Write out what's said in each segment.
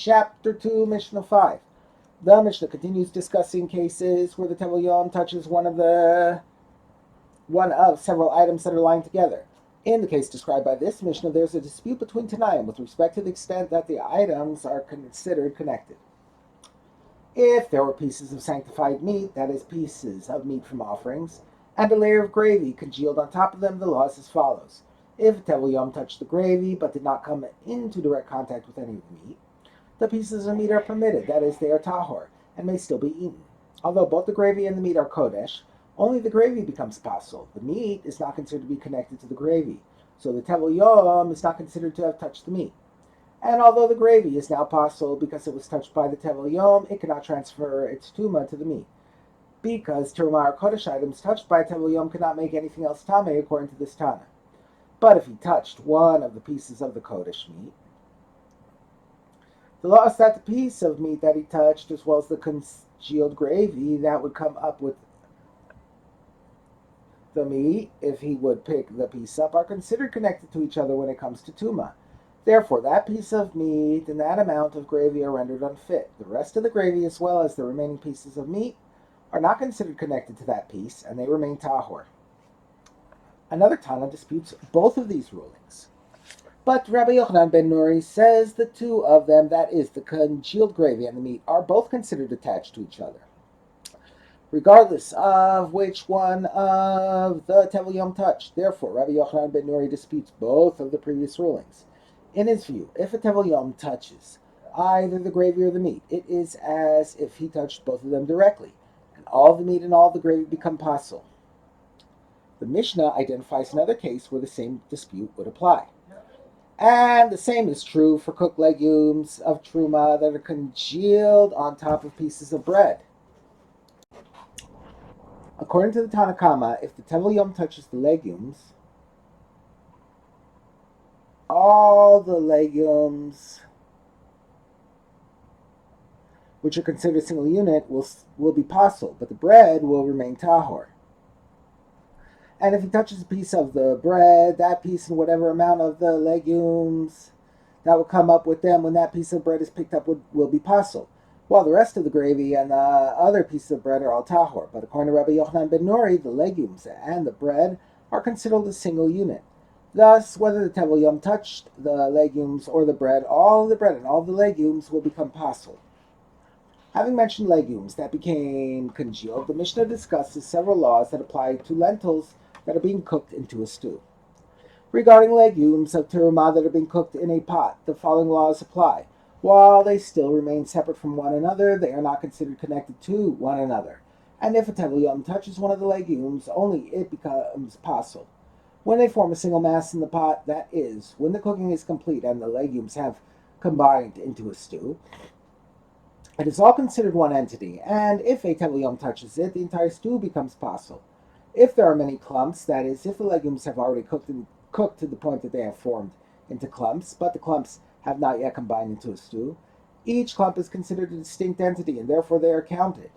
Chapter 2, Mishnah 5. The Mishnah continues discussing cases where the Tevul Yom touches one of several items that are lying together. In the case described by this Mishnah, there's a dispute between Tanaim with respect to the extent that the items are considered connected. If there were pieces of sanctified meat, that is, pieces of meat from offerings, and a layer of gravy congealed on top of them, the law is as follows. If Tevul Yom touched the gravy but did not come into direct contact with any of the meat, the pieces of meat are permitted, that is, they are tahor, and may still be eaten. Although both the gravy and the meat are kodesh, only the gravy becomes pasul. The meat is not considered to be connected to the gravy, so the Tevul Yom is not considered to have touched the meat. And although the gravy is now pasul because it was touched by the Tevul Yom, it cannot transfer its tuma to the meat. Because teruma or kodesh items touched by Tevul Yom cannot make anything else tameh according to this Tana. But if he touched one of the pieces of the kodesh meat, the law is that the piece of meat that he touched, as well as the congealed gravy that would come up with the meat, if he would pick the piece up, are considered connected to each other when it comes to tuma. Therefore, that piece of meat and that amount of gravy are rendered unfit. The rest of the gravy, as well as the remaining pieces of meat, are not considered connected to that piece, and they remain tahor. Another Tana disputes both of these rulings. But Rabbi Yochanan ben Nuri says the two of them, that is, the congealed gravy and the meat, are both considered attached to each other, regardless of which one of the Tevul Yom touched. Therefore, Rabbi Yochanan ben Nuri disputes both of the previous rulings. In his view, if a Tevul Yom touches either the gravy or the meat, it is as if he touched both of them directly, and all the meat and all the gravy become pasul. The Mishnah identifies another case where the same dispute would apply. And the same is true for cooked legumes of truma that are congealed on top of pieces of bread. According to the Tanna Kama, if the Tevul Yom touches the legumes, all the legumes which are considered a single unit will be pasul, but the bread will remain tahor. And if he touches a piece of the bread, that piece and whatever amount of the legumes that will come up with them when that piece of bread is picked up will be pasul, while the rest of the gravy and the other pieces of bread are all tahor. But according to Rabbi Yochanan ben Nuri, the legumes and the bread are considered a single unit. Thus, whether the Tevul Yom touched the legumes or the bread, all of the bread and all the legumes will become pasul. Having mentioned legumes that became congealed, the Mishnah discusses several laws that apply to lentils that are being cooked into a stew. Regarding legumes of teruma that are being cooked in a pot, the following laws apply. While they still remain separate from one another, they are not considered connected to one another. And if a Tevul Yom touches one of the legumes, only it becomes pasul. When they form a single mass in the pot, that is, when the cooking is complete and the legumes have combined into a stew, it is all considered one entity, and if a Tevul Yom touches it, the entire stew becomes pasul. If there are many clumps, that is, if the legumes have already cooked to the point that they have formed into clumps, but the clumps have not yet combined into a stew, each clump is considered a distinct entity, and therefore they are counted,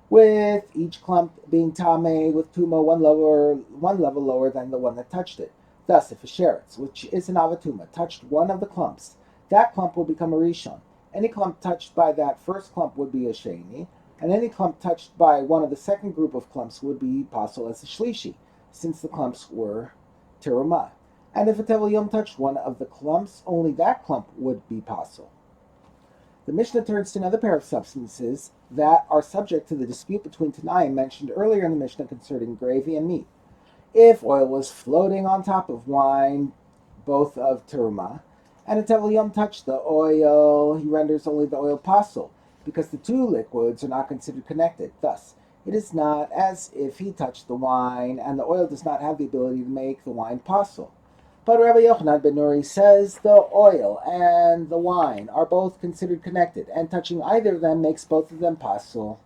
with each clump being tameh with tuma one level lower than the one that touched it. Thus, if a sheretz, which is an avatuma, touched one of the clumps, that clump will become a rishon. Any clump touched by that first clump would be a sheni, and any clump touched by one of the second group of clumps would be pasul as a shlishi, since the clumps were teruma. And if a Tevul Yom touched one of the clumps, only that clump would be pasul. The Mishnah turns to another pair of substances that are subject to the dispute between Tanaim mentioned earlier in the Mishnah concerning gravy and meat. If oil was floating on top of wine, both of teruma, and a Tevul Yom touched the oil, he renders only the oil pasul, because the two liquids are not considered connected. Thus, it is not as if he touched the wine, and the oil does not have the ability to make the wine pasul. But Rabbi Yochanan ben Nuri says the oil and the wine are both considered connected, and touching either of them makes both of them pasul.